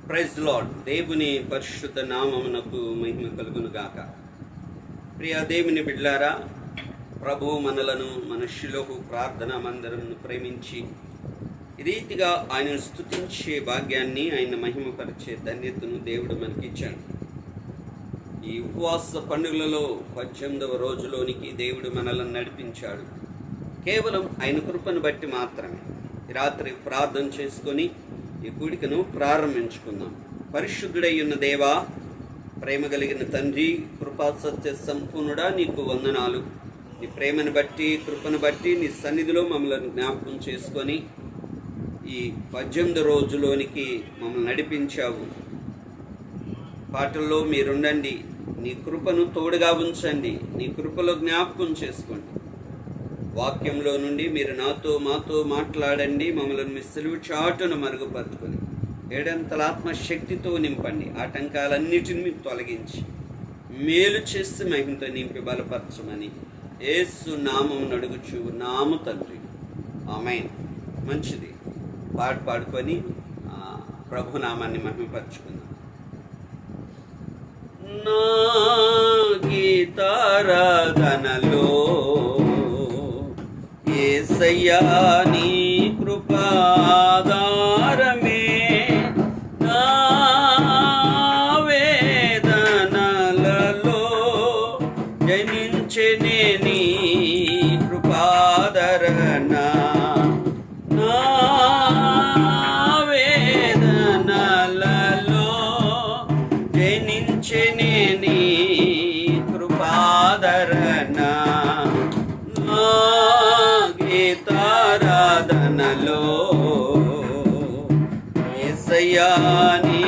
Praise lord. దేవుని పరిశుద్ధ నామమునకు మహిమ కలుగును గాక. ప్రియ దేవుని బిడ్డలారా, ప్రభువు మనలను మన శిలోహు ప్రార్థనా మందిరమును ప్రేమించి ఈ రీతిగా ఆయనను స్తుతించే భాగ్యాన్ని, ఆయన మహిమపరిచే ధన్యతను దేవుడు మనకిచ్చాడు. ఈ ఉపవాస పండుగలలో 18వ రోజులోనికి దేవుడు మనలను నడిపించాడు. కేవలం ఆయన కృపను బట్టి మాత్రమే. ఈ రాత్రి ప్రార్థన చేసుకొని ఈ కూడికను ప్రారంభించుకుందాం. పరిశుద్ధుడై ఉన్న దేవా, ప్రేమ కలిగిన తండ్రి, కృపా సత్య సంపూర్ణుడా, నీకు వందనాలు. నీ ప్రేమను బట్టి, కృపను బట్టి నీ సన్నిధిలో మమ్మల్ని జ్ఞాపకం చేసుకొని ఈ 18 రోజులోనికి మమ్మల్ని నడిపించావు. పాటల్లో మీరుండండి, నీ కృపను తోడుగా ఉంచండి, నీ కృపలో జ్ఞాపకం చేసుకోండి. వాక్యంలో నుండి మీరు మాతో మాట్లాడండి. మమ్మల్ని మీ సిలువ చాటును మరుగుపరుచుకొని ఏడంతల ఆత్మశక్తితో నింపండి. ఆటంకాలన్నిటిని తొలగించి మేలు చేసి మహిమతో నింపి బలపరచమని యేసు నామమున అడుగుచు నాము తండ్రి, ఆమేన్. మంచిది, పాడుకొని ప్రభునామాన్ని మహిమపరచుకుందాం. నా గీతారాధనలో యేసయ్యా నీ కృపాధారమే, నా వేదనలలో జనించెనే నీ కృపాదరణ, నా వేదనలలో జనించెనే నీ కృపాదరణ, గీతారాధనలో యేసయ్యా నీ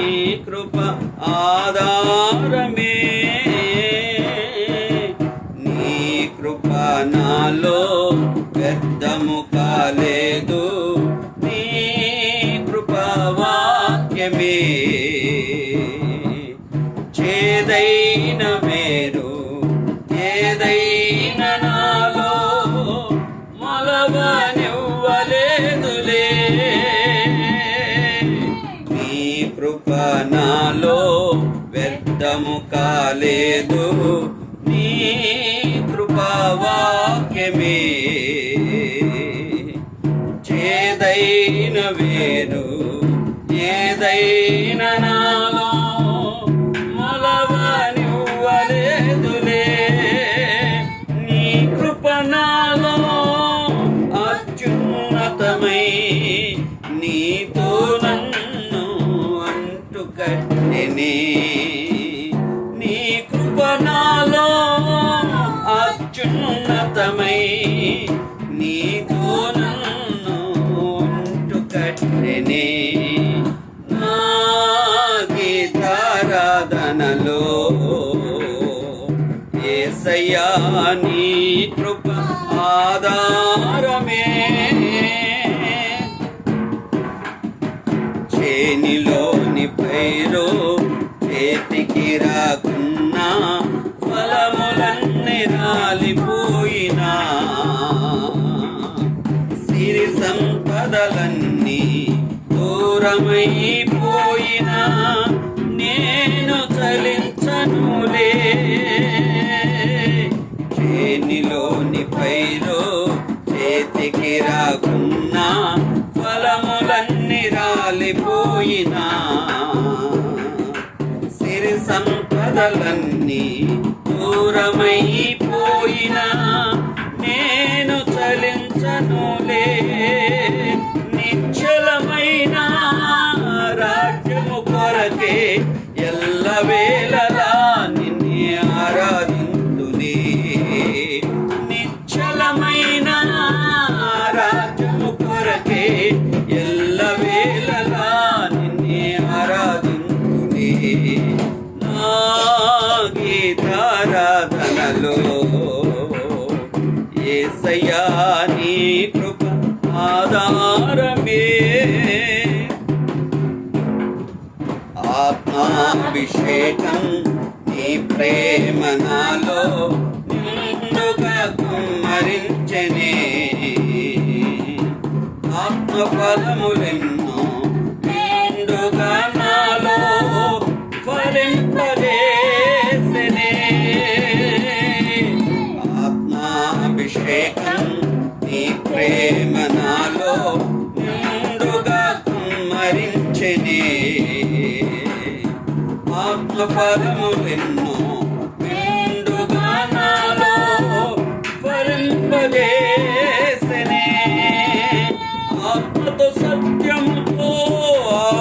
కృప ఆధారమే, నీ కృప నాలో వ్యర్థము కాలేదు, నీ కృప వాక్యమే చేదైన వేరు ఏదైనా నాలో మలవనివ్వలేదులే, నీ కృప నాలో వ్యర్థము కాలేదు, నీ కృప వాక్యమే చేదైన వేరు ఏదైనా నాలో మలవనివ్వలేదులే, నీ కృప నాలో అత్యున్నతమై నీతో నన్ను అంటుకట్టెనే, నీ కృప నాలో అత్యున్నతమై నీతో నన్ను అంటుకట్టెనే, నా గీతారాధనలో యేసయ్యా నీ కృప ఆధారమే, చేనిలోని పైరు చేతికి రాకున్నా ఫలములన్నీ రాలిపోయినా, సిరి సంపదలన్నీ దూరమైపోయినా నేను చలించనులే, చేనిలోని పైరు చేతికి రాకున్నా ఫలములన్నీ రాలిపోయినా, సిరి సంపదలన్నీ దూరమైపోయినా నేను చలించనులే, నిశ్చలమైన రాజ్యము కొరకే ఎల్లవేళలా నిన్నే ఆరాధింతునే, నిశ్చలమైన రాజ్యము కొరకే ఎల్లవేళలా నిన్నే ఆరాధింతునే, నా గీతారాధనలో యేసయ్యా నీ కృప ఆధారమే, ఆత్మాభిషేకం నీ ప్రేమ నాలో నిండుగా కుమ్మరించెనే, ఆత్మఫలములెన్నో నిండుగా నాలో ఫలింపజేసెనే. ఆత్మాభిషేకం నీ ప్రేమ నాలో నిండుగా కుమ్మరించెనే. ఆత్మఫలములెన్నో నిండుగా నాలో ఫలింపజేసెనే. ఆత్మతో సత్యముతో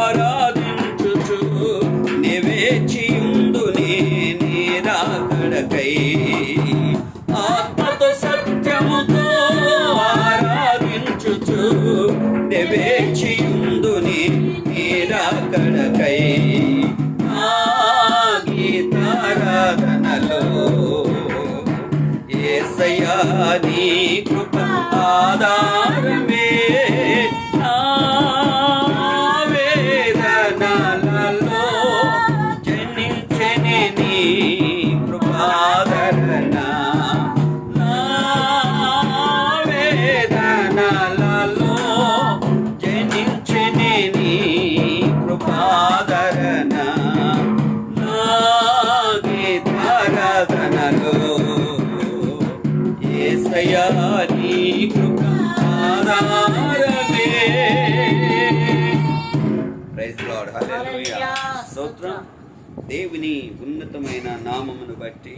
ఆరాధించుచు నివేచియుందునే నీ రాకడకై. ఆత్మతో సత్యముతో ఆరాధించుచు నివేచియుందునే నీ రాకడకై. నా గీతారాధనలో యేసయ్యా నీ కృప ఆధారమే. నా వేదనలలో జనించెనే నీ కృపాదరణ. నా వేదనలలో జనించెనే నీ కృపాదరణ. నా గీతారాధనలో యేసయ్యా నీ కృప ఆధారమే. ప్రైజ్ లార్డ్, హల్లెలూయా, స్తోత్రం. దేవుని ఉన్నతమైన నామమును బట్టి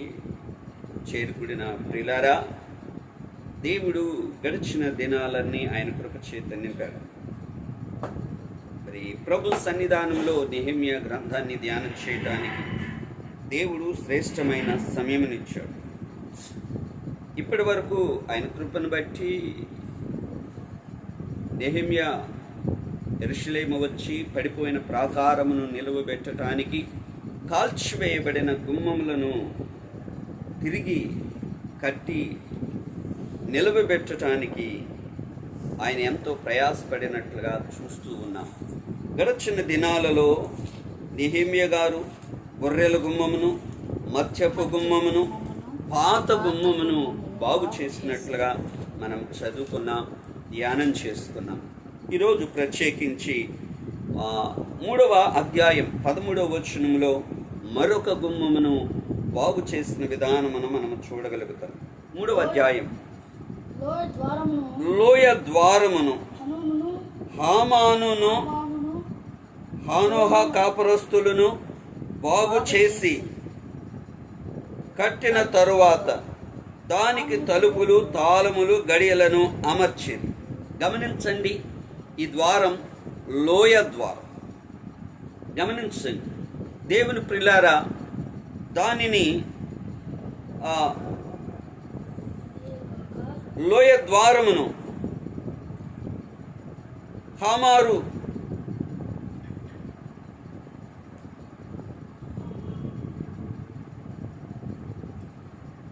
చేరుకుడిన ప్రియులారా, దేవుడు గడిచిన దినాలన్నీ ఆయన కృప చేత నింపాడు. మరి ప్రభు సన్నిధానంలో నెహెమ్యా గ్రంథాన్ని ధ్యానం చేయడానికి దేవుడు శ్రేష్టమైన సమయమునిచ్చాడు. ఇప్పటి వరకు ఆయన కృపను బట్టి నెహెమ్యా యెరూషలేము వచ్చి పడిపోయిన ప్రాకారమును నిలువబెట్టడానికి, కాల్చివేయబడిన గుమ్మములను తిరిగి కట్టి నిలవబెట్టడానికి ఆయన ఎంతో ప్రయాసపడినట్లుగా చూస్తూ ఉన్నాం. గడిచిన దినాలలో నెహెమ్యా గారు గొర్రెల గుమ్మమును, మత్స్యపు గుమ్మమును, పాత గుమ్మమును బాగు చేసినట్లుగా మనం చదువుకున్నాం, ధ్యానం చేసుకున్నాం. ఈరోజు ప్రత్యేకించి 3వ అధ్యాయం 13వ వచనంలో మరొక గుమ్మమును బాగు చేసిన విధానమును మనం చూడగలుగుతాం. 3వ అధ్యాయం లోయ ద్వారమును హామానును హానోహ కాపురస్తులను బాగు చేసి కట్టిన తరువాత దానికి తలుపులు, తాళములు, గడియలను అమర్చింది. గమనించండి, ఈ ద్వారం లోయ ద్వారం. గమనించండి దేవుని ప్రియులారా, దానిని లోయ ద్వారమును హామారు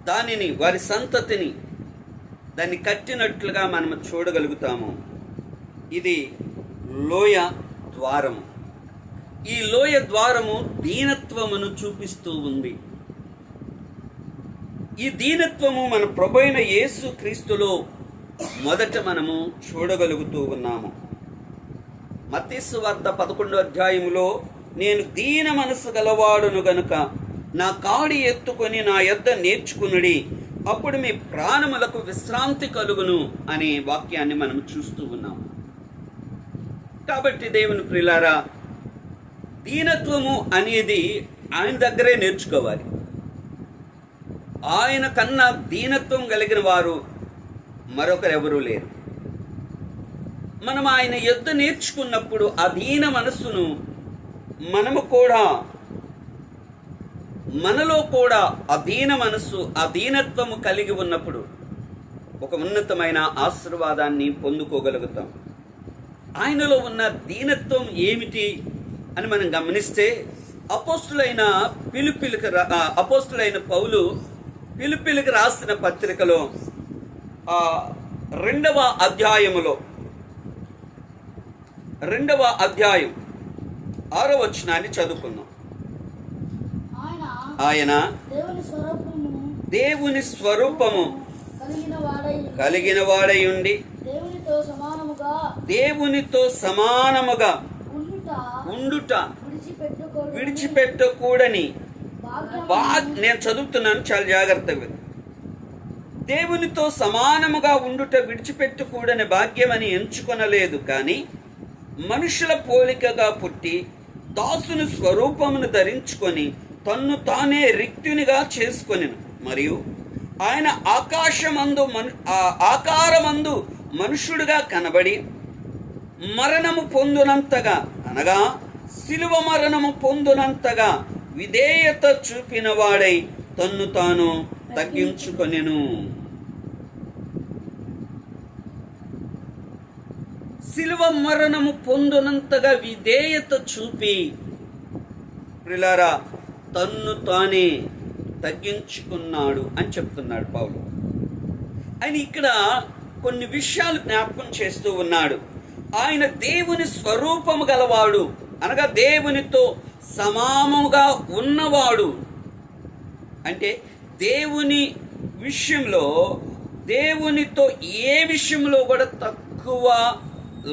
దానిని వారి సంతతిని దాన్ని కట్టినట్లుగా మనం చూడగలుగుతాము. ఇది లోయ ద్వారము. ఈ లోయ ద్వారము దీనత్వమును చూపిస్తూ ఉంది. ఈ దీనత్వము మన ప్రభువైన యేసు క్రీస్తులో మొదట మనము చూడగలుగుతూ ఉన్నాము. మత్తయి సువార్త 11వ అధ్యాయములో, నేను దీన మనసు గలవాడును గనుక నా కాడి ఎత్తుకొని నా యొద్ద నేర్చుకునుడి, అప్పుడు మీ ప్రాణములకు విశ్రాంతి కలుగును అనే వాక్యాన్ని మనం చూస్తూ ఉన్నాం. కాబట్టి దేవుని ప్రియులారా, దీనత్వము అనేది ఆయన దగ్గరే నేర్చుకోవాలి. ఆయన కన్నా దీనత్వం కలిగిన వారు మరొకరెవరూ లేరు. మనం ఆయన యొద్ద నేర్చుకున్నప్పుడు ఆ దీన మనస్సును మనలో కూడా అధీన మనస్సు, అధీనత్వము కలిగి ఉన్నప్పుడు ఒక ఉన్నతమైన ఆశీర్వాదాన్ని పొందుకోగలుగుతాం. ఆయనలో ఉన్న దీనత్వం ఏమిటి అని మనం గమనిస్తే, అపోస్తులైన పౌలు ఫిలిప్పీలకు రాసిన పత్రికలో 2వ అధ్యాయములో 2వ అధ్యాయం 6వ వచనాన్ని చదువుకుందాం. ఆయన దేవుని స్వరూపము కలిగిన వాడై ఉండి దేవునితో సమానముగా ఉండుట విడిచిపెట్టకూడని నేను చదువుతున్నాను, చాలా జాగ్రత్తగా. దేవునితో సమానముగా ఉండుట విడిచిపెట్టకూడని భాగ్యమని ఎంచుకొనలేదు, కానీ మనుషుల పోలికగా పుట్టి దాసుని స్వరూపమును ధరించుకొని తన్ను తానే రిక్తునిగా చేసుకొనెను. మరియు ఆయన ఆకారమందు మనుష్యుడిగా కనబడి మరణము పొందునంతగా, అనగా శిలువ మరణము పొందునంతగా విధేయత చూపిన వాడై తన్ను తాను తగ్గించుకొనెను. శిలువ మరణము పొందునంతగా విధేయత చూపి ప్రియులారా తన్ను తానే తగ్గించుకున్నాడు అని చెప్తున్నాడు పౌలు. ఆయన ఇక్కడ కొన్ని విషయాలు జ్ఞాపకం చేస్తూ ఉన్నాడు. ఆయన దేవుని స్వరూపము గలవాడు, అనగా దేవునితో సమానముగా ఉన్నవాడు. అంటే దేవుని విషయంలో, దేవునితో ఏ విషయంలో కూడా తక్కువ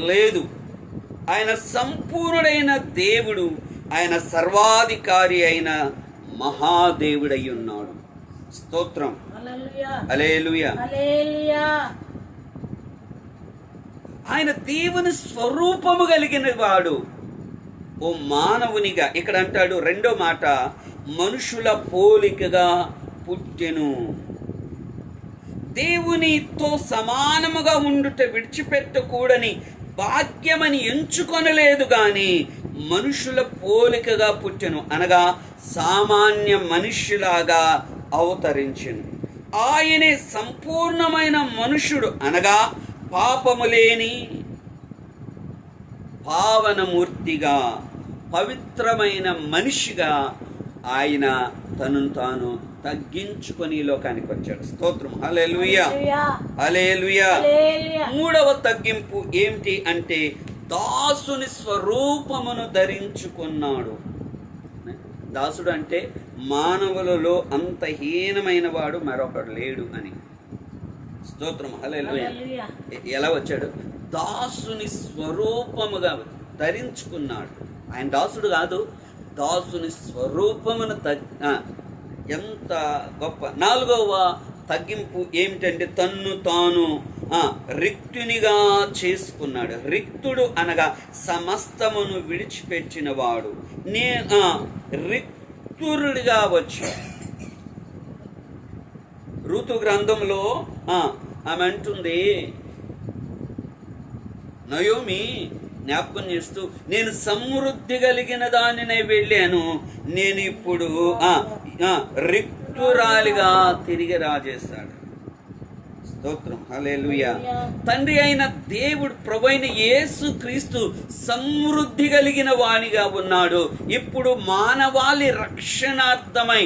లేదు. ఆయన సంపూర్ణుడైన దేవుడు, ఆయన సర్వాధికారి అయిన మహాదేవుడై ఉన్నాడు. స్తోత్రం, హల్లెలూయా. ఆయన దేవుని స్వరూపము కలిగిన వాడు. ఓ మానవునిగా ఇక్కడ అంటాడు, రెండో మాట, మనుషుల పోలికగా పుట్టెను. దేవునితో సమానముగా ఉండుట విడిచిపెట్టకూడని భాగ్యమని ఎంచుకొనలేదు, కానీ మనుషుల పోలికగా పుట్టెను, అనగా సామాన్య మనుష్యులాగా అవతరించెను. ఆయనే సంపూర్ణమైన మనుష్యుడు, అనగా పాపము లేని పావనమూర్తిగా, పవిత్రమైన మనిషిగా ఆయన తనను తాను తగ్గించుకొని లోకానికి వచ్చాడు. స్తోత్రం, హల్లెలూయా, హల్లెలూయా. మూడవ తగ్గింపు ఏమిటి అంటే దాసుని స్వరూపమును ధరించుకున్నాడు. దాసుడు అంటే మానవులలో అంత హీనమైన వాడు మరొకడు లేడు అని. స్తోత్రం, హల్లెలూయా. ఎలా వచ్చాడు? దాసుని స్వరూపముగా ధరించుకున్నాడు. ఆయన దాసుడు కాదు, దాసుని స్వరూపమును ఎంత గొప్ప. నాలుగవ తగ్గింపు ఏమిటంటే తన్ను తాను రిక్తునిగా చేసుకున్నాడు. రిక్తుడు అనగా సమస్తమును విడిచిపెట్టిన వాడు. రిక్తుడిగా వచ్చాడు. ఋతు గ్రంథంలో ఆమె అంటుంది, నయోమి జ్ఞాపకం చేస్తూ, నేను సమృద్ధి కలిగిన దానినే వెళ్ళాను, నేను ఇప్పుడు రిక్తురాలిగా తిరిగి రాజేస్తాడు. స్తోత్రం, హల్లెలూయా. తండ్రి అయిన దేవుడు, ప్రభు అయిన యేసు క్రీస్తు సమృద్ధి కలిగిన వానిగా ఉన్నాడు. ఇప్పుడు మానవాళి రక్షణార్థమై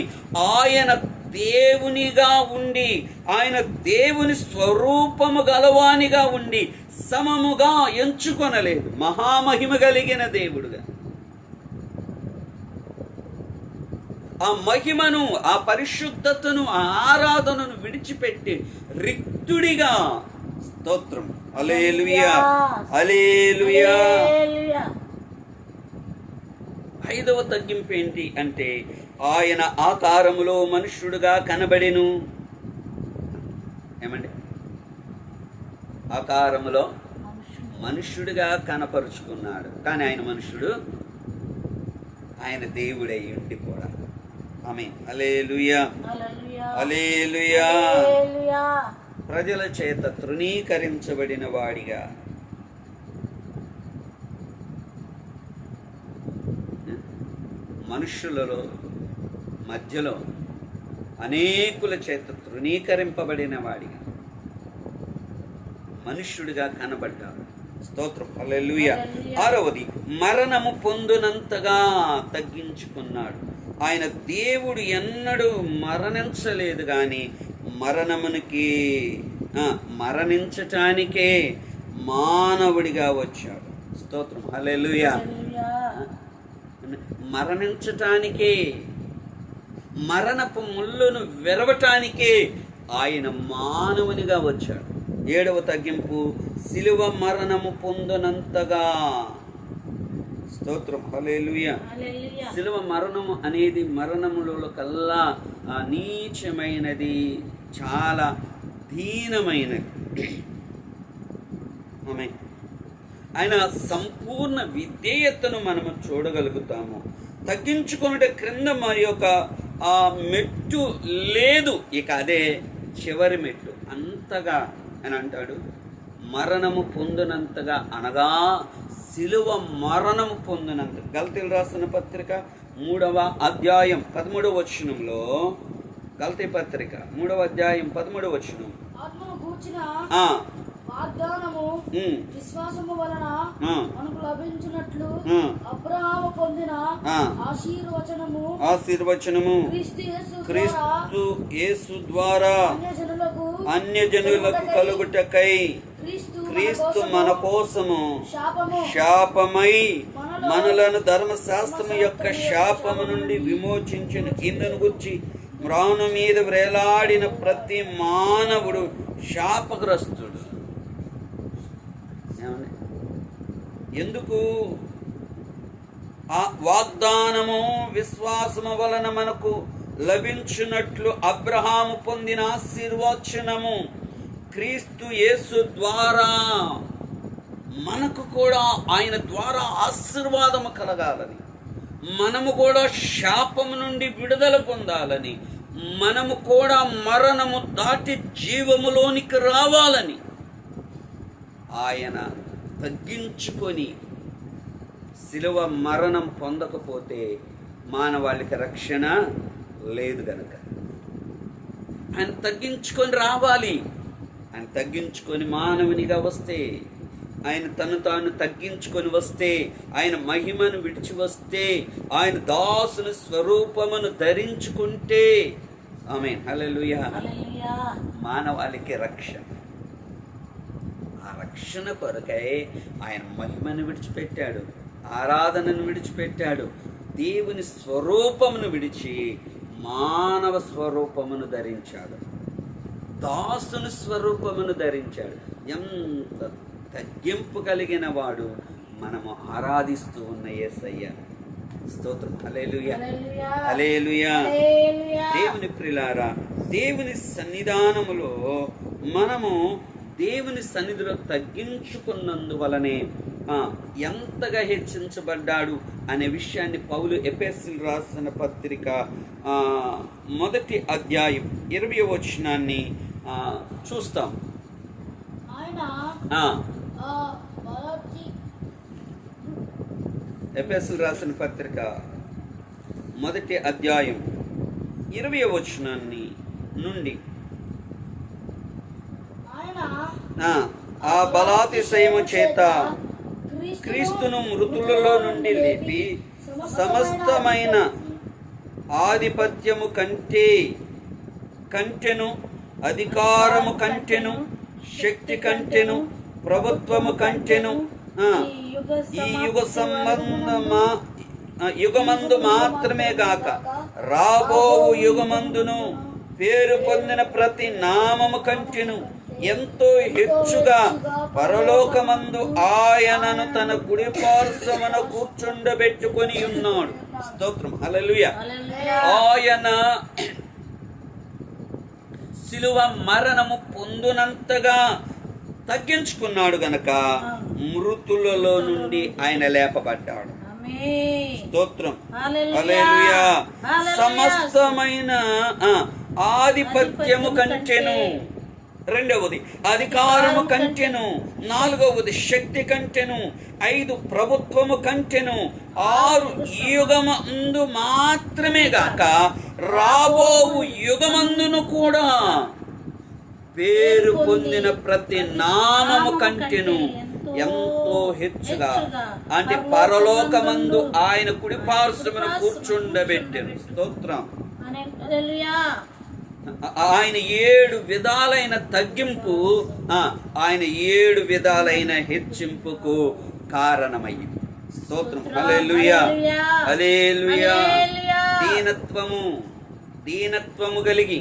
ఆయన దేవునిగా ఉండి, ఆయన దేవుని స్వరూపము గలవానిగా ఉండి సమముగా ఎంచుకొనలేదు. మహామహిమ కలిగిన దేవుడుగా ఆ మహిమను, ఆ పరిశుద్ధతను, ఆ ఆరాధనను విడిచిపెట్టి రిక్తుడిగా, స్తోత్రం, హల్లెలూయా, హల్లెలూయా. ఐదవ తగ్గింపు ఏంటి అంటే ఆయన ఆకారములో మనుష్యుడుగా కనబడెను. ఏమండి? ఆకారములో మనుష్యుడిగా కనపరుచుకున్నాడు, కానీ ఆయన మనుష్యుడు, ఆయన దేవుడై ఉండి కూడా. ఆమేన్, హల్లెలూయా, హల్లెలూయా. ప్రజల చేత తృణీకరించబడిన వాడిగా, మనుష్యులలో మధ్యలో అనేకుల చేత తృణీకరింపబడిన వాడిగా మనుష్యుడిగా కనబడ్డాడు. స్తోత్రం, హల్లెలూయా. ఆరవది, మరణము పొందునంతగా తగ్గించుకున్నాడు. ఆయన దేవుడు ఎన్నడూ మరణించలేదు, కానీ మరణించటానికే మానవుడిగా వచ్చాడు. స్తోత్రం, హల్లెలూయా. మరణించటానికే, మరణపు ముళ్ళును విరవటానికే ఆయన మానవునిగా వచ్చాడు. ఏడవ తగ్గింపు, శిలువ మరణము పొందునంతగా. స్తోత్రం. హల్లెలూయా. హల్లెలూయా. సిలువ మరణము అనేది మరణములలో కల్లా నీచమైనది, చాలా దీనమైనది. ఆమేన్. ఆయన సంపూర్ణ విధేయతను మనము చూడగలుగుతాము. తగ్గించుకున్నట్టు క్రింద మరి ఒక మెట్టు లేదు, ఇక అదే చివరి మెట్టు. అంతగా అని అంటాడు, మరణము పొందినంతగా, అనగా సిలువ మరణము పొందినంత. గలతీయులు రాసిన పత్రిక 3వ అధ్యాయం 13వ వచనంలో, గలతీ పత్రిక 3వ అధ్యాయం 13వ వచనం, ఆత్మను గూర్చిన వాగ్దానము విశ్వాసము వలన మనకు లభించినట్లు అబ్రహాము పొందిన ఆశీర్వచనము క్రీస్తు యేసు ద్వారా అన్యజనులకు కలుగుటకై క్రీస్తు మన కోసము శాపమై మనలను ధర్మశాస్త్రము యొక్క శాపము నుండి విమోచించిన ఇందును గురించి మ్రాను మీద వ్రేలాడిన ప్రతి మానవుడు శాపగ్రస్తుడు. ఎందుకు? ఆ వాగ్దానము విశ్వాసము వలన మనకు లభించినట్లు అబ్రహాము పొందిన ఆశీర్వచనము క్రీస్తు యేసు ద్వారా మనకు కూడా, ఆయన ద్వారా ఆశీర్వాదము కలగాలని, మనము కూడా శాపము నుండి విడుదల పొందాలని, మనము కూడా మరణము దాటి జీవములోనికి రావాలని ఆయన తగ్గించుకొని సిలువ మరణం పొందకపోతే మానవాళికి రక్షణ లేదు గనక ఆయన తగ్గించుకొని రావాలి. ఆయన తగ్గించుకొని మానవునిగా వస్తే, ఆయన తను తాను తగ్గించుకొని వస్తే, ఆయన మహిమను విడిచి వస్తే, ఆయన దాసుని స్వరూపమును ధరించుకుంటే, ఆమేన్, హల్లెలూయా, మానవాళికి రక్షణ. ఆ రక్షణ కొరకై ఆయన మహిమను విడిచిపెట్టాడు, ఆరాధనను విడిచిపెట్టాడు, దేవుని స్వరూపమును విడిచి మానవ స్వరూపమును ధరించాడు, దాసుని స్వరూపమును ధరించాడు. ఎంత తగ్గింపు కలిగిన వాడు మనము ఆరాధిస్తూ ఉన్న యేసయ్య. స్తోత్రం. హల్లెలూయా, హల్లెలూయా. దేవుని ప్రియులారా, దేవుని సన్నిధానములో మనము దేవుని సన్నిధిలో తగ్గించుకున్నందువలనే ఎంతగా హెచ్చించబడ్డాడు అనే విషయాన్ని పౌలు ఎఫెసీయులకు రాసిన పత్రిక 1వ అధ్యాయం 20వ వచనాన్ని చూస్తాం. ఎఫెసీయులకు రాసిన పత్రిక 1వ అధ్యాయం 20వ వచనాన్ని నుండి, ఆ బలాతిశయము చేత క్రీస్తును మృతులలో నుండి లేపి సమస్తమైన ఆధిపత్యము కంటెను, అధికారము కంటెను, శక్తి కంటెను, ప్రభుత్వము కంటెను ఈ యుగమందు మాత్రమే గాక రాబోవు యుగమందును పేరు పొందిన ప్రతి నామము కంటెను ఎంతో హెచ్చుగా పరలోకమందు ఆయనను తన కుడి పార్శ్వమున కూర్చుండబెట్టుకొని ఉన్నాడు. స్తోత్రం. హల్లెలూయా. ఆయన సిలువ మరణము పొందునంతగా తగ్గించుకున్నాడు గనక మృతులలో నుండి ఆయన లేపబడ్డాడు. స్తోత్రం. హల్లెలూయా. సమస్తమైన ఆధిపత్యము కంటెను, రెండవది అధికారము కంటెను, నాలుగవది శక్తి కంటెను, 5 ప్రభుత్వము కంటెను, 6 యుగమందు మాత్రమే గాక రాబోవు యుగమందును కూడా పేరు పొందిన ప్రతి నామము కంటెను ఎంతో హెచ్చుగా, అంటే పరలోకమందు ఆయన కుడి పార్శ్వమున కూర్చుండబెట్టెను. స్తోత్రం. ఆయన 7 విధాలైన తగ్గింపు, ఆయన 7 విధాలైన హెచ్చింపుకు కారణమయ్యింది. స్తోత్రం. హల్లెలూయా, హల్లెలూయా. దీనత్వము కలిగి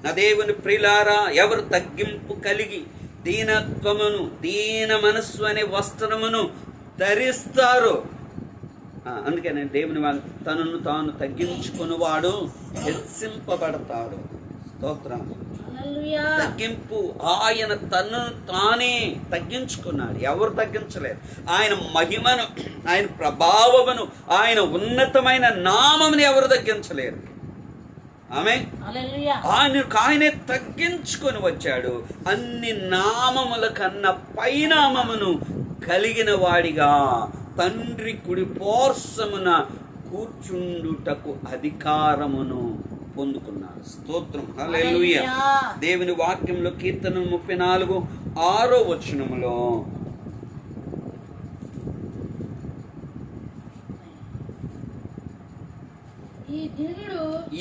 నా దేవుని ప్రియులారా, ఎవరు తగ్గింపు కలిగి దీనత్వమును, దీన మనస్సు అనే వస్త్రమును ధరిస్తారు, అందుకనే దేవుని వాళ్ళు తనను తాను తగ్గించుకునేవాడు హెచ్చింపబడతాడు. స్తోత్రం. తగ్గింపు. ఆయన తనను తానే తగ్గించుకున్నాడు. ఎవరు తగ్గించలేరు. ఆయన మహిమను, ఆయన ప్రభావమును, ఆయన ఉన్నతమైన నామమును ఎవరు తగ్గించలేరు. ఆమేన్. ఆయనే తగ్గించుకొని వచ్చాడు. అన్ని నామముల కన్నా పైనామమును కలిగిన వాడిగా తండ్రి కుడి పార్శ్వమున కూర్చుండుటకు అధికారమును పొందుకున్నాడు. స్తోత్రం. హల్లెలూయా. దేవుని వాక్యంలో కీర్తన 34:6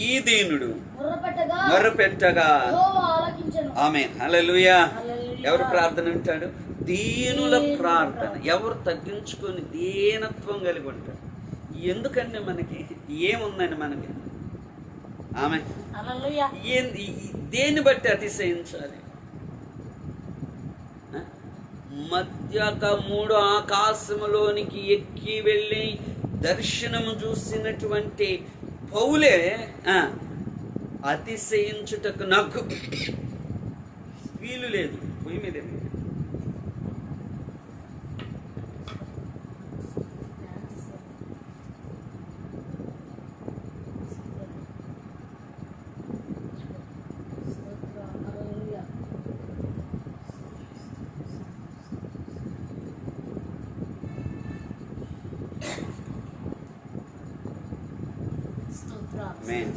ఈ దీనుడు మొర్రపెట్టగా ఆమేన్. హల్లెలూయా. ఎవరు ప్రార్థన అంటాడు? దీనుల ప్రార్థన. ఎవరు తగ్గించుకొని దీనత్వం కలిగి ఉంటాడు. ఎందుకండి మనకి ఏముందండి మనకి? ఆమె దేన్ని బట్టి అతిశయించాలి? మధ్యక 3 ఆకాశములోనికి ఎక్కి వెళ్ళి దర్శనము చూసినటువంటి పౌలే అతిశయించుటకు నాకు వీలు లేదు. పొయ్యి మీద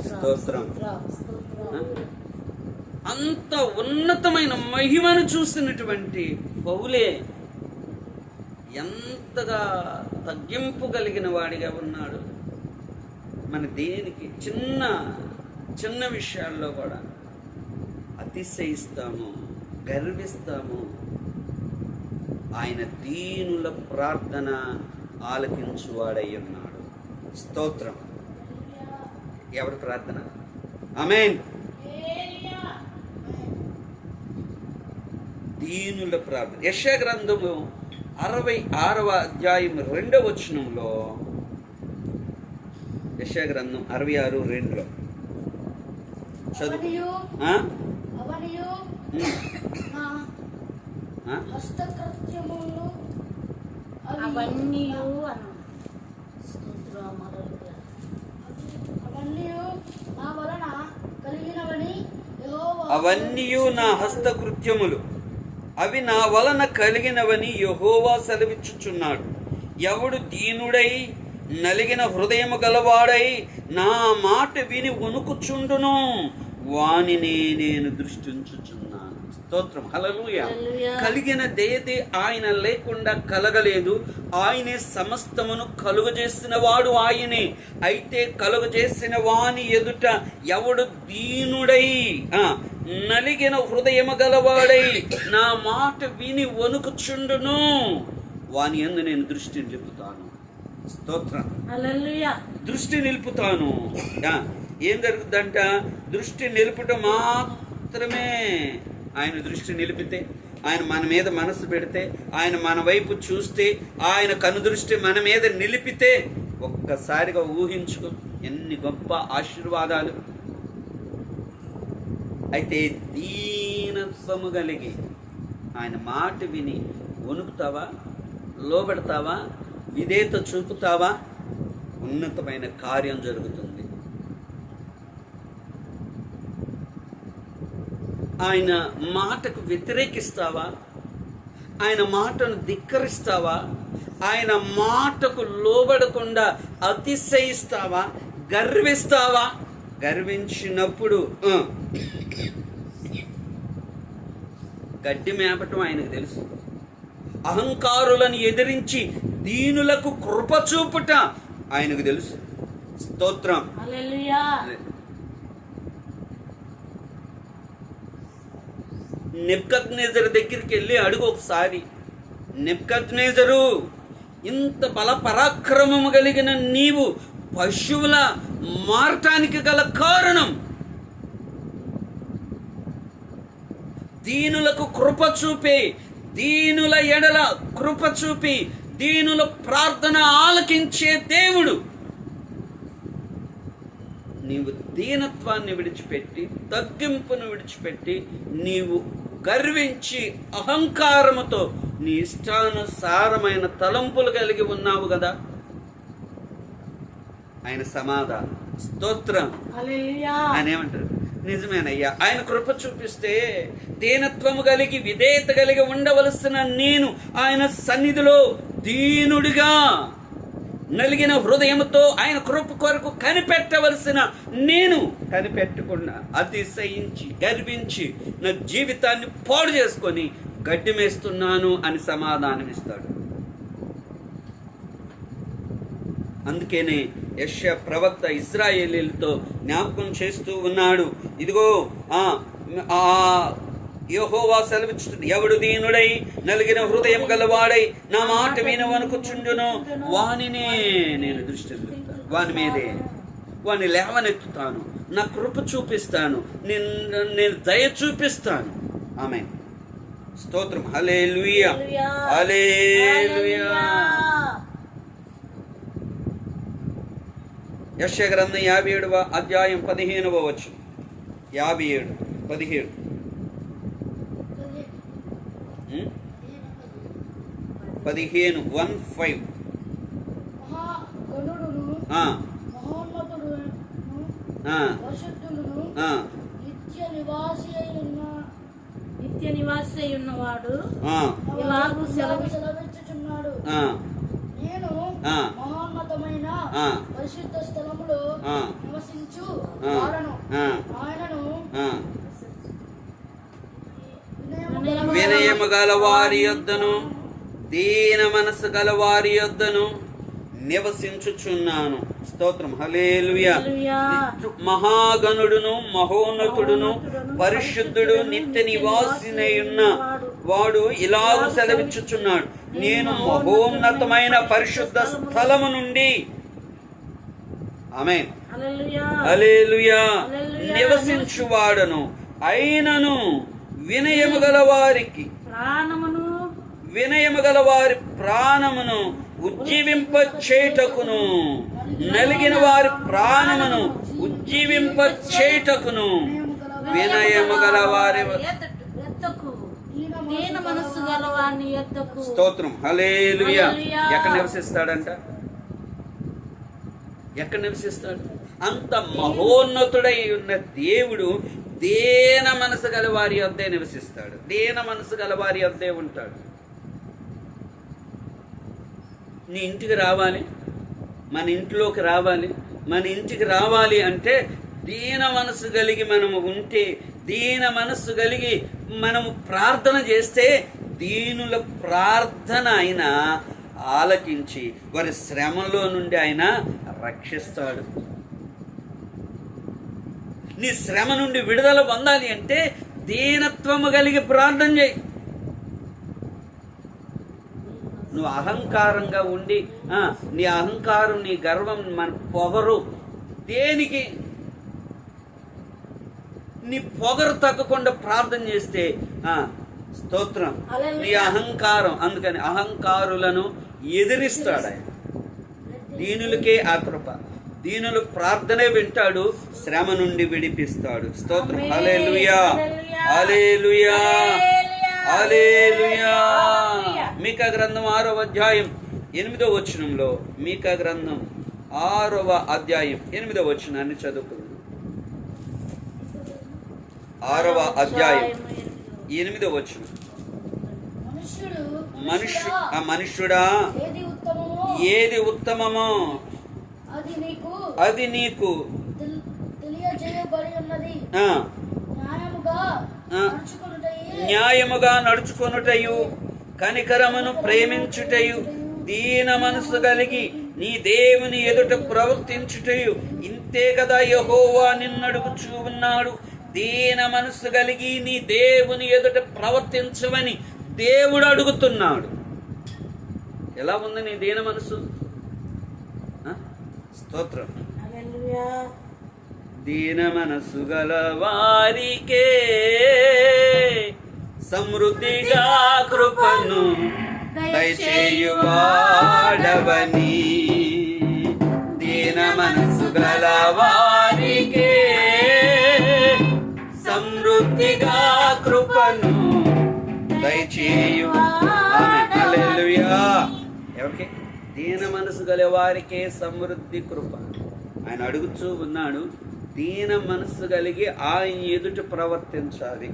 స్తోత్రం. అంత ఉన్నతమైన మహిమను చూసినటువంటి పౌలే ఎంతగా తగ్గింపు కలిగిన వాడిగా ఉన్నాడు. మన దేనికి చిన్న చిన్న విషయాల్లో కూడా అతిశయిస్తాము, గర్విస్తాము. ఆయన దీనుల ప్రార్థన ఆలకించువాడై ఉన్నాడు. స్తోత్రం. ఎవరి ప్రార్థన? ఆమేన్. దీనుల ప్రార్థన. యెషయా గ్రంథము 66:2 యెషయా గ్రంథం 66:2 చదువు. అవన్నీయు నా హస్తకృత్యములు, అవి నా వలన కలిగినవని యెహోవా సెలవిచ్చుచున్నాడు. ఎవడు దీనుడై నలిగిన హృదయము గలవాడై నా మాట విని వణుకుచుండును, వానిని నేను దృష్టించుచున్నాను. స్తోత్రం. హల్లెలూయా. కలిగినదేది ఆయన లేకుండా కలగలేదు. ఆయనే సమస్తమును కలుగజేసిన వాడు ఆయనే. అయితే కలుగజేసిన వాని ఎదుట ఎవడు దీనుడై నలిగిన హృదయము గలవాడై నా మాట విని వణుకుచుండును, వాని యందు నేను దృష్టి నిలుపుతాను. స్తోత్రం. హల్లెలూయా. దృష్టి నిలుపుతాను. ఏం జరుగుతుందంట? దృష్టి నిలుపుట మాత్రమే. ఆయన దృష్టి నిలిపితే, ఆయన మన మీద మనసు పెడితే, ఆయన మన వైపు చూస్తే, ఆయన కనుదృష్టి మన మీద నిలిపితే ఒక్కసారిగా ఊహించుకో ఎన్ని గొప్ప ఆశీర్వాదాలు. అయితే దీనత్వము కలిగి ఆయన మాట విని వణుకుతావా? లోబడతావా? విధేయత చూపుతావా? ఉన్నతమైన కార్యం జరుగుతుంది. ఆయన మాటకు వ్యతిరేకిస్తావా? ఆయన మాటను ధిక్కరిస్తావా? ఆయన మాటకు లోబడకుండా అతిశయిస్తావా? గర్విస్తావా? గర్వించినప్పుడు గడ్డి మేపటం ఆయనకు తెలుసు. అహంకారులను ఎదిరించి దీనులకు కృప చూపుట ఆయనకు తెలుసు. స్తోత్రం. హల్లెలూయా. నెబుకద్నెజరు దగ్గరికి వెళ్ళి అడుగు ఒకసారి, నెబుకద్నెజరు, ఇంత బల పరాక్రమము కలిగిన నీవు పశువుల మారటానికి గల కారణం దీనులకు కృప చూపి, దీనుల ఎడల కృప చూపి, దీనుల ప్రార్థన ఆలకించే దేవుడు. నీవు దీనత్వాన్ని విడిచిపెట్టి, తగ్గింపును విడిచిపెట్టి, నీవు గర్వించి అహంకారముతో నీ ఇష్టానుసారమైన తలంపులు కలిగి ఉన్నావు కదా. ఆయన సమాధానం, స్తోత్రం. ఆయన ఏమంటారు? నిజమేనయ్యా, ఆయన కృప చూపిస్తే దీనత్వము కలిగి విధేయత కలిగి ఉండవలసిన నేను ఆయన సన్నిధిలో దీనుడిగా నలిగిన హృదయముతో ఆయన కృప కొరకు కనిపెట్టవలసిన నేను కనిపెట్టకుండా అతిశయించి గర్వించి నా జీవితాన్ని పాడు చేసుకొని గడ్డి మేస్తున్నాను అని సమాధానం ఇస్తాడు. అందుకనే యెషయా ప్రవక్త ఇశ్రాయేలీలతో జ్ఞాపకం చేస్తూ ఉన్నాడు. ఇదిగో యెహోవా సెలవిచ్చుతుంది, ఎవడు దీనుడై నలిగిన హృదయం గలవాడై నా మాట వినవనుకుచుండును వానినే నేను దృష్టి పెడతాను, వాని మీదే వాని లేవనెత్తుతాను, నా కృప చూపిస్తాను, నేను దయ చూపిస్తాను. ఆమేన్, స్తోత్రం. హల్లెలూయా, హల్లెలూయా. యెషయా గ్రంథం 57వ అధ్యాయం 15వ వచనం. 57, 17. 15, 1-5. నిత్య నివాసి అయి ఉన్నవాడు ఇలాగూ సెలవిచ్చుచున్నాడు, నేను మహోన్నతమైన పరిశుద్ధ స్థలములో నివసించు వాడను, ఆయనను వినయము గల వారి యొద్దను దీన మనసు గల వారి యొద్దను నివసించుచున్నాను. స్తోత్రం. హల్లెలూయా. మహాగణుడును మహోన్నతుడును పరిశుద్ధుడు నిత్య నివాసినై ఉన్న వాడు ఇలాగూ సెలవిచ్చుచున్నాడు, నేను మహోన్నతమైన పరిశుద్ధ స్థలము నుండి ఆమేన్ హల్లెలూయా నివసించువాడను, అయినను వినయము గల వారికి ప్రాణమును ఉజ్జీవింప చేయుటకును, నలిగిన వారి ప్రాణమును ఉజ్జీవింప చేయుటకును వినయము గల వారి స్తోత్రం. హల్లెలూయా. ఎక్కడ నివసిస్తాడంట? ఎక్కడ నివసిస్తాడు? అంత మహోన్నతుడై ఉన్న దేవుడు దీన మనసు గల వారి యొద్దే నివసిస్తాడు, దీన మనసు గల వారి యొద్దే ఉంటాడు. నీ ఇంటికి రావాలి, మన ఇంట్లోకి రావాలి. మన ఇంటికి రావాలి అంటే దీన మనసు కలిగి మనము ఉంటే, దీన మనసు కలిగి మనము ప్రార్థన చేస్తే దీనుల ప్రార్థన ఆయన ఆలకించి వారి శ్రమలో నుండి ఆయన రక్షిస్తాడు. నీ శ్రమ నుండి విడుదల పొందాలి అంటే దీనత్వము కలిగి ప్రార్థన చేయి. నువ్వు అహంకారంగా ఉండి నీ అహంకారం, నీ గర్వం, మన పొగరు, దేనికి నీ పొగరు తగ్గకుండా ప్రార్థన చేస్తే స్తోత్రం, నీ అహంకారం. అందుకని అహంకారులను ఎదిరిస్తాడు ఆయన. దీనులకే ఆ కృప. దీనులు ప్రార్థనే వింటాడు, శ్రమ నుండి విడిపిస్తాడు. స్తోత్రం. హల్లెలూయా, హల్లెలూయా, హల్లెలూయా. మీకా గ్రంథం 6వ అధ్యాయం 8వ వచనంలో, మీకా గ్రంథం 6వ అధ్యాయం 8వ వచనాన్ని చదువుకుందాం. 6వ అధ్యాయం 8వ వచనం. మనుష్యుడా, ఏది ఉత్తమమో అది నీకు తెలియజేయబడి ఉన్నది. న్యాయముగా నడుచుకొనుటయు, కనికరమును ప్రేమించుటయు, దీన మనసు కలిగి నీ దేవుని ఎదుట ప్రవర్తించుటయు, ఇంతే కదా యెహోవా నిన్నడుగుచూ ఉన్నాడు. దీన మనసు కలిగి నీ దేవుని ఎదుట ప్రవర్తించవని దేవుడు అడుగుతున్నాడు. ఎలా ఉంది నీ దీన మనసు? స్తోత్రం. దీన మనసు గల వారికే సమృద్ధిగా కృపను దయచేయువాడవని దీన మనసు గల వారికే సమృద్ధిగా కృపను దయచేయు. ఆమేన్. హల్లెలూయా. ఎవరికి? దీన మనసు గల వారికే సమృద్ధి కృప. ఆయన అడుగుతూ ఉన్నాడు, దీన మనసు కలిగి ఆయన ఎదుట ప్రవర్తించాలి.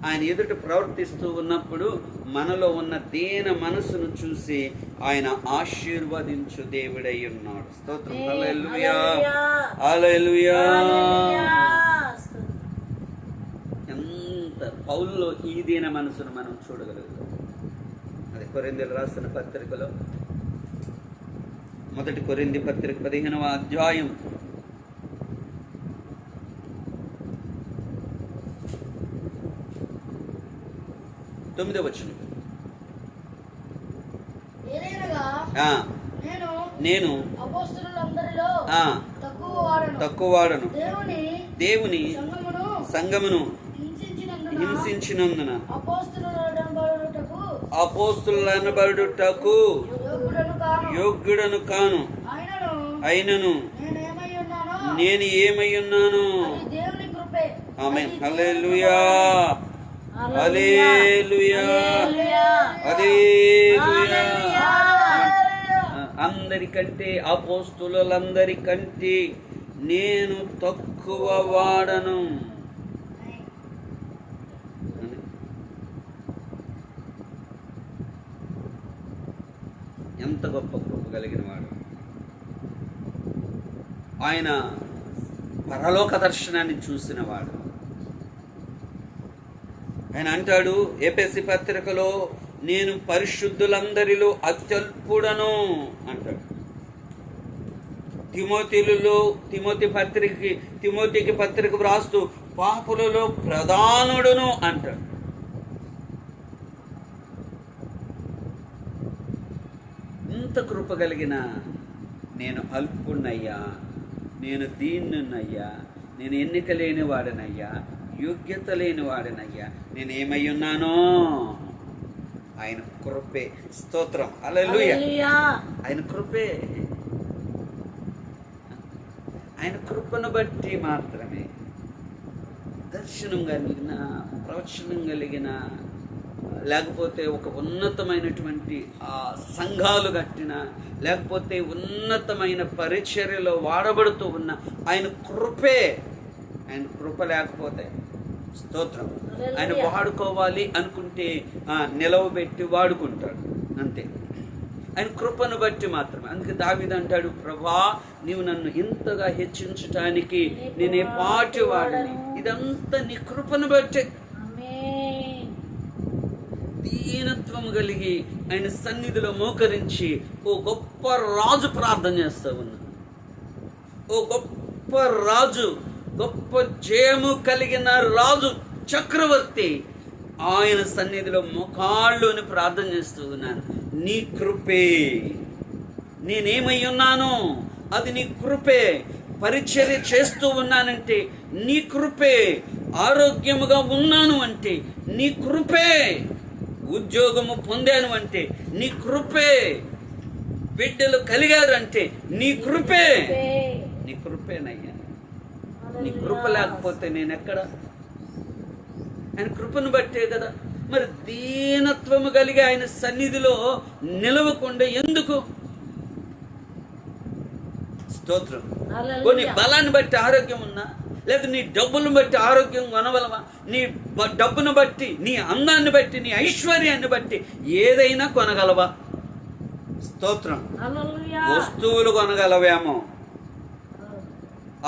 ఆయన ఎదుట ప్రవర్తిస్తూ ఉన్నప్పుడు మనలో ఉన్న దీన మనసును చూసి ఆయన ఆశీర్వదించు దేవుడై ఉన్నాడు. స్తోత్రం. హల్లెలూయా. హల్లెలూయా. ఎంత పౌలులో ఈ దీన మనసును మనం చూడగలుగుతాం. అది కొరింథీయులకు రాసిన పత్రికలో, మొదటి కొరింథీ పత్రిక 15వ అధ్యాయం 9వ వచనం. ఏలైనగా నేను అపోస్తలులందరిలో తక్కువ వాడను, దేవుని సంఘమును హింసించినందున అపోస్తలులనబడుటకు యోగ్యుడను కాను. అయినను నేను ఏమై ఉన్నాను. ఆమేన్. హల్లెలూయా. హల్లెలూయా. హల్లెలూయా. అందరికంటే, అపోస్తలులందరికంటే నేను తక్కువ వాడను. ఎంత గొప్ప కృప కలిగిన వాడు. ఆయన పరలోక దర్శనాన్ని చూసిన వాడు. ఆయన అంటాడు ఎఫెసీ పత్రికలో, నేను పరిశుద్ధులందరిలో అత్యల్పుడను అంటాడు. తిమోతికి పత్రిక వ్రాస్తూ పాపులలో ప్రధానుడును అంటాడు. ఇంత కృప కలిగిన నేను అల్పుణ్ణయ్యా, నేను దీన్నున్నయ్యా, నేను ఎన్నిక లేని వాడనయ్యా, యోగ్యత లేని వాడనయ్యా, నేను ఏమై ఉన్నానో ఆయన కృపే. స్తోత్రం. హల్లెలూయా. ఆయన కృపే. ఆయన కృపను బట్టి మాత్రమే దర్శనం కలిగిన, ప్రవచనం కలిగిన, లేకపోతే ఒక ఉన్నతమైనటువంటి సంఘాలు కట్టిన, లేకపోతే ఉన్నతమైన పరిచర్యలో వాడబడుతూ ఉన్న ఆయన కృపే. ఆయన కృప లేకపోతే, స్తోత్రం, ఆయన వాడుకోవాలి అనుకుంటే నిలవబెట్టి వాడుకుంటాడు అంతే. ఆయన కృపను బట్టి మాత్రమే. అందుకే దావీదు అంటాడు, ప్రభా నీవు నన్ను ఇంతగా హెచ్చించటానికి నేనే పాటి వాడని, ఇదంతా నీ కృపను బట్టే. దీనత్వం కలిగి ఆయన సన్నిధిలో మోకరించి ఓ గొప్ప రాజు ప్రార్థన చేస్తూ ఉన్నాడు. ఓ గొప్ప రాజు, గొప్ప జయము కలిగిన రాజు, చక్రవర్తి ఆయన సన్నిధిలో మోకాళ్ళుని ప్రార్థన చేస్తూ ఉన్నాను. నీ కృపే, నేనేమై ఉన్నాను అది నీ కృపే. పరిచర్య చేస్తూ ఉన్నానంటే నీ కృపే. ఆరోగ్యముగా ఉన్నాను అంటే నీ కృపే. ఉద్యోగము పొందాను అంటే నీ కృపే. బిడ్డలు కలిగారు అంటే నీ కృపే. నీ కృపేనయ్యా. నీ కృప లేకపోతే నేనెక్కడ? ఆయన కృపను బట్టే కదా. మరి దీనత్వము కలిగి ఆయన సన్నిధిలో నిలవకుండా ఎందుకు? స్తోత్రం. కొన్ని బలాన్ని బట్టి ఆరోగ్యం ఉన్నా, లేదా నీ డబ్బులను బట్టి ఆరోగ్యం కొనవలవా? నీ డబ్బును బట్టి, నీ అందాన్ని బట్టి, నీ ఐశ్వర్యాన్ని బట్టి ఏదైనా కొనగలవా? స్తోత్రం. వస్తువులు కొనగలవేమో,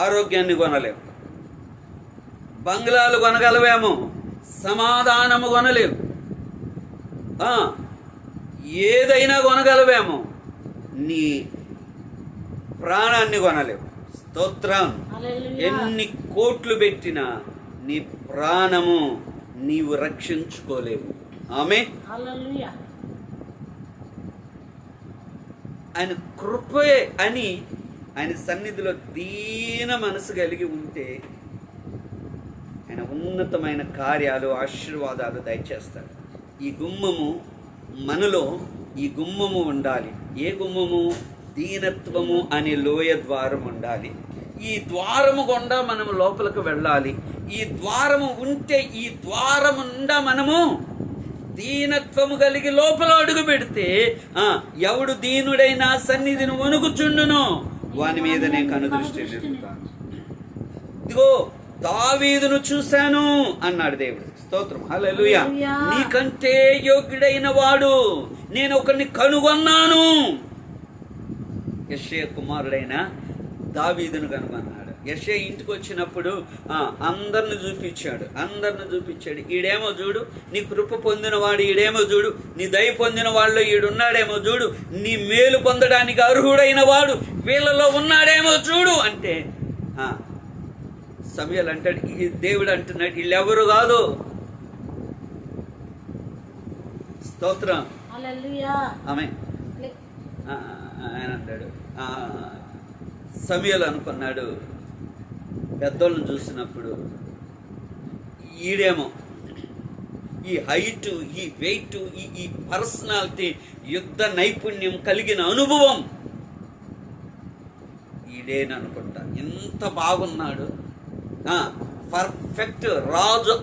ఆరోగ్యాన్ని కొనలేవు. బంగ్లాలు కొనగలవేమో, సమాధానము కొనలేవు. ఏదైనా కొనగలవేమో, నీ ప్రాణాన్ని కొనలేవు. స్తోత్రం. ఎన్ని కోట్లు పెట్టినా నీ ప్రాణము నీవు రక్షించుకోలేవు. ఆమేన్. ఆయన కృపే అని ఆయన సన్నిధిలో దీన మనసు కలిగి ఉంటే ఆయన ఉన్నతమైన కార్యాలు, ఆశీర్వాదాలు దయచేస్తాడు. ఈ గుమ్మము మనలో ఈ గుమ్మము ఉండాలి. ఏ గుమ్మము? దీనత్వము అనే లోయ ద్వారం ఉండాలి. ఈ ద్వారము గుండా మనము లోపలికి వెళ్ళాలి. ఈ ద్వారము ఉంటే, ఈ ద్వారము గుండా మనము దీనత్వము కలిగి లోపల అడుగు పెడితే ఎవడు దీనుడైనా సన్నిధిని వణుకుచుండును, వాని మీద నేను కనుదృష్టి నిలుపుతాను. ఇదిగో దావీదును చూశాను అన్నాడు దేవుడు. స్తోత్రం, హల్లెలూయా. నీకంటే యోగ్యుడైన వాడు నేను ఒకరిని కనుగొన్నాను. యెషయా కుమారుడైన దావీదును కనుగొన్నాడు. యెషయా ఇంటికి వచ్చినప్పుడు అందరిని చూపించాడు. ఈడేమో చూడు, నీ కృప పొందిన వాడు ఈడేమో చూడు, నీ దయ పొందిన వాళ్ళు ఈడున్నాడేమో చూడు, నీ మేలు పొందడానికి అర్హుడైన వాడు వీళ్ళలో ఉన్నాడేమో చూడు అంటే సమూయేలు అంటాడు, ఈ దేవుడు అంటున్నాడు, వీళ్ళెవరు కాదు. స్తోత్రం, ఆమె ఆయన అంటాడు. సమూయేలు అనుకున్నాడు పెద్దోళ్ళని చూసినప్పుడు, ఈడేమో ఈ హైటు, ఈ వెయిట్, ఈ పర్సనాలిటీ, యుద్ధ నైపుణ్యం కలిగిన అనుభవం ఈడేననుకుంటా. ఎంత బాగున్నాడు, పర్ఫెక్ట్ రాజు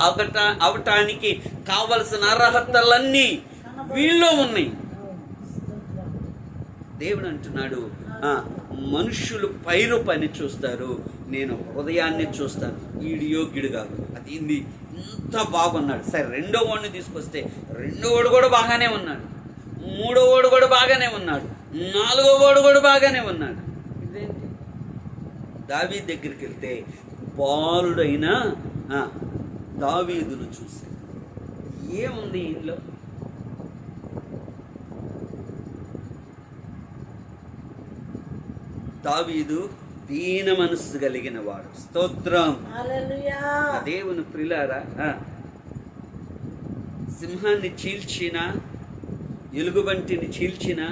అవటానికి కావలసిన అర్హతలన్నీ వీళ్ళలో ఉన్నాయి. దేవుడు అంటున్నాడు, మనుషులు పైరు పని చూస్తారు, నేను హృదయాన్ని చూస్తాను. ఈడు యోగ్యుడు కాదు. అది ఇంత బాగున్నాడు. సరే, రెండో వాడిని తీసుకొస్తే రెండో వాడు కూడా బాగానే ఉన్నాడు, మూడో వాడు కూడా బాగానే ఉన్నాడు, నాలుగో వాడు కూడా బాగానే ఉన్నాడు. ఇదేంటి? దావీదు దగ్గరికి వెళ్తే బాలుడైన దావీదును చూశాడు. ఏముంది ఇంట్లో? దావీదు దీన మనస్సు కలిగిన వాడు. స్తోత్రం, దేవుని ప్రియులారా. సింహాన్ని చీల్చిన, ఎలుగుబంటిని చీల్చిన,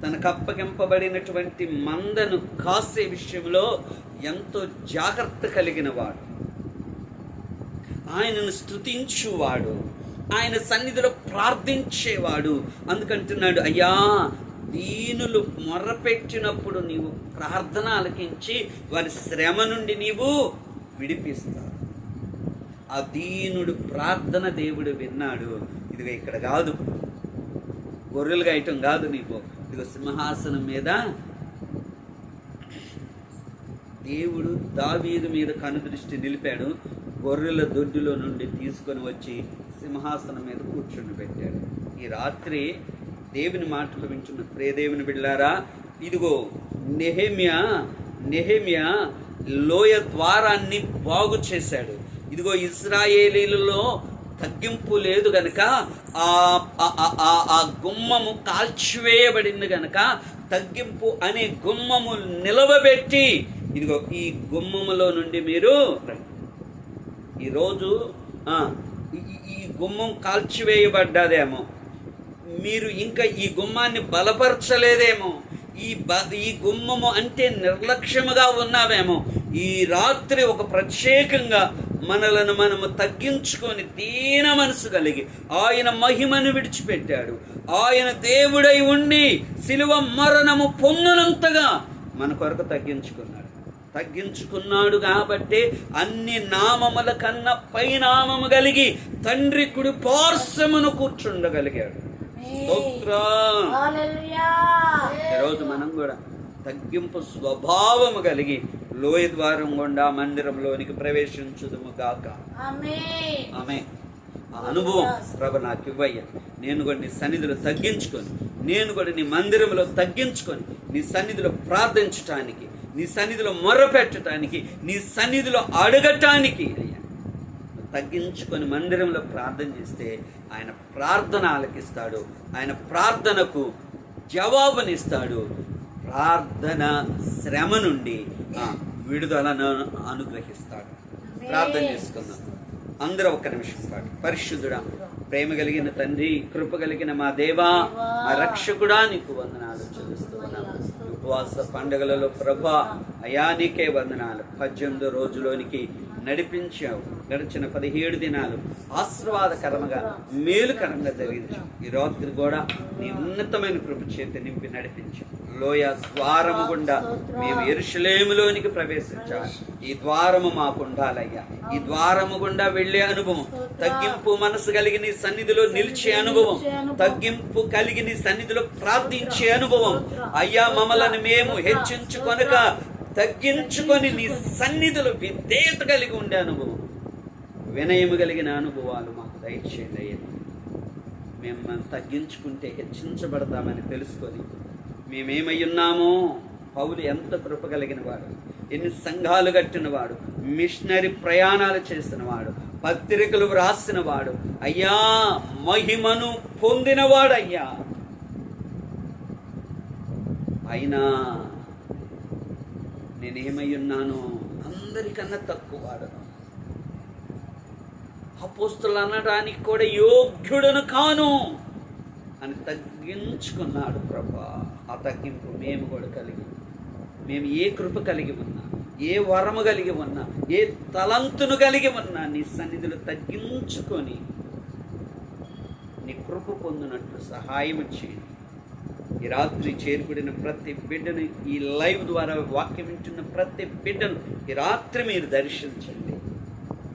తనకప్పగింపబడినటువంటి మందను కాసే విషయంలో ఎంతో జాగ్రత్త కలిగిన వాడు, ఆయనను స్తుతించువాడు, ఆయన సన్నిధిలో ప్రార్థించేవాడు. అందుకంటున్నాడు, అయ్యా దీనులు మొర్రపెట్టినప్పుడు నీవు ప్రార్థన ఆలకించి వారి శ్రమ నుండి నీవు విడిపిస్తావు. ఆ దీనుడు ప్రార్థన దేవుడు విన్నాడు. ఇదిగో ఇక్కడ కాదు, గొర్రెలు గాయటం కాదు, నీకు ఇదిగో సింహాసనం మీద దేవుడు దావీదు మీద కనుదృష్టి నిలిపాడు. గొర్రెల దొడ్డిలో నుండి తీసుకొని వచ్చి సింహాసనం మీద కూర్చుని పెట్టాడు. ఈ రాత్రి దేవుని మాటలు వింటున్న ప్రియదేవుని బిడ్డలారా, ఇదిగో నెహెమ్యా లోయ ద్వారాన్ని బాగు చేశాడు. ఇదిగో ఇశ్రాయేలీలలో తగ్గింపు లేదు గనక ఆ గుమ్మము కాల్చివేయబడింది గనక తగ్గింపు అనే గుమ్మము నిలవబెట్టి, ఇదిగో ఈ గుమ్మములో నుండి మీరు ఈరోజు ఈ గుమ్మం కాల్చివేయబడ్డదేమో, మీరు ఇంకా ఈ గుమ్మాన్ని బలపరచలేదేమో, ఈ గుమ్మము అంటే నిర్లక్ష్యముగా ఉన్నావేమో. ఈ రాత్రి ఒక ప్రత్యేకంగా మనలను మనము తగ్గించుకొని దీన మనసు కలిగి ఆయన మహిమను విడిచిపెట్టాడు. ఆయన దేవుడై ఉండి శిలువ మరణము పొందునంతగా మన కొరకు తగ్గించుకున్నాడు కాబట్టి అన్ని నామముల కన్నా పైనామము కలిగి తండ్రి కుడి పార్శ్వమును కూర్చుండగలిగాడు. ఈరోజు మనం కూడా తగ్గింపు స్వభావము కలిగి లోయ ద్వారం గుండా మందిరంలోనికి ప్రవేశించుదుము గాక. ఆమేన్. ఆ అనుభవం ప్రభు నాకు ఇవ్వయ్యా. నేను కూడా నీ సన్నిధిలో తగ్గించుకొని, నేను కూడా నీ మందిరంలో తగ్గించుకొని, నీ సన్నిధిలో ప్రార్థించటానికి, నీ సన్నిధిలో మొర్రపెట్టడానికి, నీ సన్నిధిలో అడగటానికి అయ్యా తగ్గించుకొని మందిరంలో ప్రార్థన చేస్తే ఆయన ప్రార్థన ఆలకిస్తాడు, ఆయన ప్రార్థనకు జవాబునిస్తాడు, ప్రార్థన శ్రమ నుండి విడుదలను అనుగ్రహిస్తాడు. ప్రార్థన చేసుకుందాం అందరూ ఒక్క నిమిషం పాటు. పరిశుద్ధుడా, ప్రేమ కలిగిన తండ్రి, కృప కలిగిన మా దేవా, మా రక్షకుడా, నీకు వందనాలు చెల్లిస్తున్నాను. ఉపవాస పండుగలలో ప్రభా అయా నీకే వందనాలు. 18 రోజులోనికి నడిపించావు. గడిచిన 17 దినాలు ఆశీర్వాదకరంగా మేలుకరంగా జరిగించు. ఈ రాత్రి కూడా నీ ఉన్నతమైన కృప చేత నింపి నడిపించు. లోయ ద్వారము గుండా మేము యెరూషలేములోనికి ప్రవేశించాలి. ఈ ద్వారము మాకు ఉండాలయ్యా. ఈ ద్వారము గుండా వెళ్ళే అనుభవం, తగ్గింపు మనసు కలిగి నీ సన్నిధిలో నిలిచే అనుభవం, తగ్గింపు కలిగి నీ సన్నిధిలో ప్రార్థించే అనుభవం అయ్యా. మమ్మల్ని మేము హెచ్చించుకొనక తగ్గించుకొని నీ సన్నిధిలో విధేయత కలిగి ఉండే అనుభవం, వినయము కలిగిన అనుభవాలు మాకు దయచేయండి అయ్యా. మేము మనం తగ్గించుకుంటే హెచ్చించబడతామని తెలుసుకొని మేమేమై ఉన్నామో. పౌలు ఎంత కృప కలిగిన వాడు, ఎన్ని సంఘాలు కట్టిన వాడు, మిషనరీ ప్రయాణాలు చేసిన వాడు, పత్రికలు వ్రాసిన వాడు అయ్యా, మహిమను పొందినవాడయ్యా. అయినా నేనేమై ఉన్నానో అందరికన్నా తక్కువ వాడను. అపోస్తులు అనడానికి కూడా యోగ్యుడను కాను అని తగ్గించుకున్నాడు ప్రభా. ఆ తగ్గింపు మేము కూడా కలిగి, మేము ఏ కృప కలిగి ఉన్నా, ఏ వరము కలిగి ఉన్నా, ఏ తలంతును కలిగి ఉన్నా నీ సన్నిధిలో తగ్గించుకొని నీ కృప పొందినట్లు సహాయం చేయండి. ఈ రాత్రి చేరుకుడిన ప్రతి బిడ్డను, ఈ లైవ్ ద్వారా వాక్యం వింటున్న ప్రతి బిడ్డను ఈ రాత్రి మీరు దర్శించండి.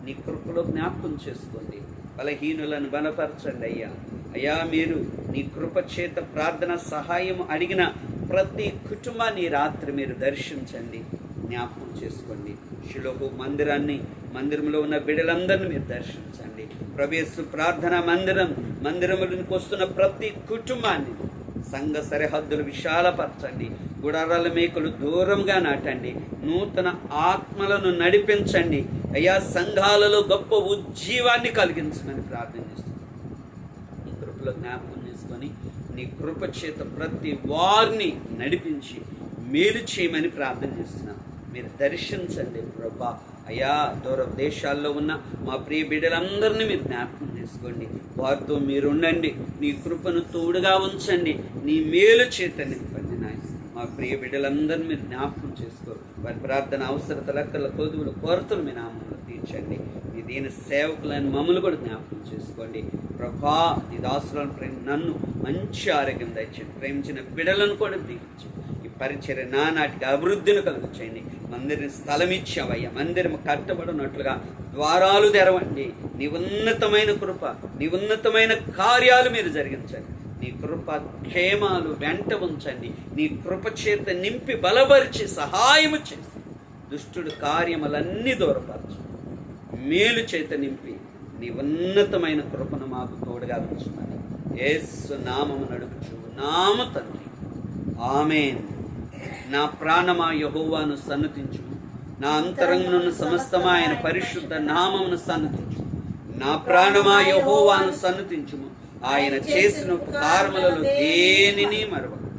నీ కృపలో జ్ఞాపకం చేసుకోండి. బలహీనులను బలపరచండి అయ్యా. అయ్యా, మీరు నీ కృప చేత ప్రార్థన సహాయం అడిగిన ప్రతి కుటుంబాన్ని రాత్రి మీరు దర్శించండి, జ్ఞాపకం చేసుకోండి. షిలోహు మందిరంలో ఉన్న బిడ్డలందరినీ మీరు దర్శించండి. ప్రవేశ ప్రార్థన మందిరములకు వస్తున్న ప్రతి కుటుంబాన్ని సంఘ సరిహద్దులు విశాలపరచండి. గుడారాల మేకలు దూరంగా నాటండి. నూతన ఆత్మలను నడిపించండి అయ్యా. సంఘాలలో గొప్ప ఉజ్జీవాన్ని కలిగించమని ప్రార్థన చేస్తున్నాను. నీ కృపలో జ్ఞాపకం చేసుకొని నీ కృప చేత ప్రతి వారిని నడిపించి మేలు చేయమని ప్రార్థన చేస్తున్నాను. మీరు దర్శించండి ప్రభా. అయ్యా, దూర దేశాల్లో ఉన్న మా ప్రియ బిడ్డలందరినీ మీరు జ్ఞాపకం చేసుకోండి. వారితో మీరు ఉండండి. నీ కృపను తోడుగా ఉంచండి. నీ మేలు చేత నింపండి నాయన. మా ప్రియ బిడ్డలందరినీ మీరు జ్ఞాపకం చేసుకో. వారి ప్రార్థన అవసరత లెక్కల కొదువులు కొరతలు మీ నామంలో తీర్చండి. మీ దీని సేవకులను మమ్మల్ని కూడా జ్ఞాపకం చేసుకోండి ప్రభా. నీ దాసులను నన్ను మంచి ఆరోగ్యం దయచేయండి. ప్రేమించిన బిడ్డలను కూడా దీవించండి. పరిచర్య నానాటికి అభివృద్ధిని కలుగు చేయండి. మందిరం స్థలం ఇచ్చావయ్యా. మందిరం కట్టబడినట్లుగా ద్వారాలు తెరవండి. నీ ఉన్నతమైన కృప, నీ ఉన్నతమైన కార్యాలు మీరు జరిగించండి. నీ కృప క్షేమాలు వెంట ఉంచండి. నీ కృప చేత నింపి బలపరిచి సహాయము చేసి దుష్టుడు కార్యములన్నీ దూరపరచు. మేలు చేత నింపి నీ ఉన్నతమైన కృపను మాకు తోడుగా ఉంచమని యేసు నామమున అడుగుచు నామ తండ్రి, ఆమేన్. నా ప్రాణమా యెహోవాను సన్నతించుము, నా అంతరంగమున సమస్తమా ఆయన పరిశుద్ధ నామమును సన్నతించుము. నా ప్రాణమా యెహోవాను సన్నతించుము, ఆయన చేసిన ఉపకారములలో దేనిని మరవకు.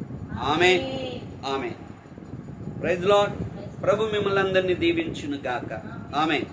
ఆమేన్, ఆమేన్. Praise lord. ప్రభు మిమ్మల్ని అందరినీ దీవించును గాక. ఆమేన్.